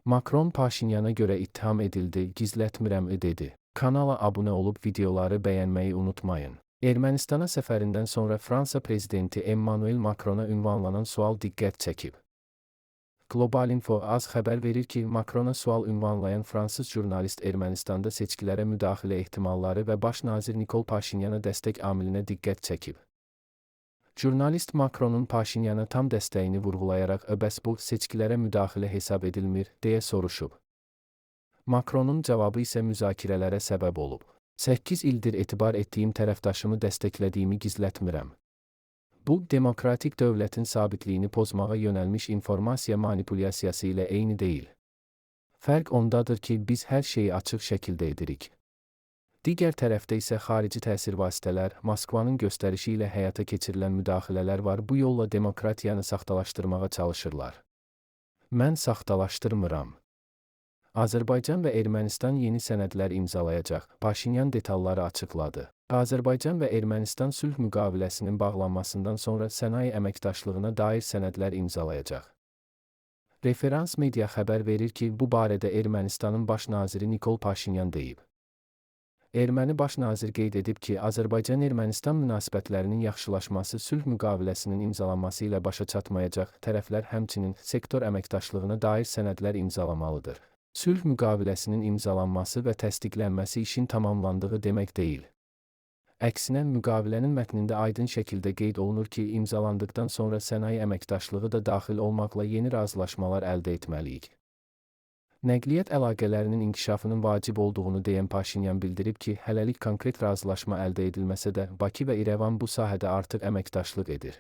Makron Paşinyana görə ittiham edildi, gizlətmirəm dedi. Kanala abunə olub videoları bəyənməyi unutmayın. Ermənistana səfərindən sonra Fransa prezidenti Emmanuel Macrona ünvanlanan sual diqqət çəkib. Global Info az xəbər verir ki, Macrona sual ünvanlayan fransız jurnalist Ermənistanda seçkilərə müdaxilə ehtimalları və baş nazir Nikol Paşinyana dəstək amilinə diqqət çəkib. Jurnalist Macronun Paşinyana tam dəstəyini vurğulayaraq "Bəs bu seçkilərə müdaxilə hesab edilmir" deyə soruşub. Macronun cavabı isə müzakirələrə səbəb olub. 8 ildir etibar etdiyim tərəfdaşımı dəstəklədiyimi gizlətmirəm. Bu, demokratik dövlətin sabitliyini pozmağa yönəlmiş informasiya manipulyasiyası ilə eyni deyil. Fərq ondadır ki, biz hər şeyi açıq şəkildə edirik. Digər tərəfdə isə xarici təsir vasitələr, Moskvanın göstərişi ilə həyata keçirilən müdaxilələr var, bu yolla demokratiyanı saxtalaşdırmağa çalışırlar. Mən saxtalaşdırmıram. Azərbaycan və Ermənistan yeni sənədlər imzalayacaq, Paşinyan detalları açıqladı. Azərbaycan və Ermənistan sülh müqaviləsinin bağlanmasından sonra sənaye əməkdaşlığına dair sənədlər imzalayacaq. Referans media xəbər verir ki, bu barədə Ermənistanın baş naziri Nikol Paşinyan deyib. Erməni baş nazir qeyd edib ki, Azərbaycan-Ermənistan münasibətlərinin yaxşılaşması sülh müqaviləsinin imzalanması ilə başa çatmayacaq, tərəflər həmçinin sektor əməkdaşlığına dair sənədlər imzalamalıdır. Sülh müqaviləsinin imzalanması və təsdiqlənməsi işin tamamlandığı demək deyil. Əksinə, müqavilənin mətnində aydın şəkildə qeyd olunur ki, imzalandıqdan sonra sənaye əməkdaşlığı da daxil olmaqla yeni razılaşmalar əldə etməliyik. Nəqliyyat əlaqələrinin inkişafının vacib olduğunu deyən Paşinyan bildirib ki, hələlik konkret razılaşma əldə edilməsə də, Bakı və İrəvan bu sahədə artıq əməkdaşlıq edir.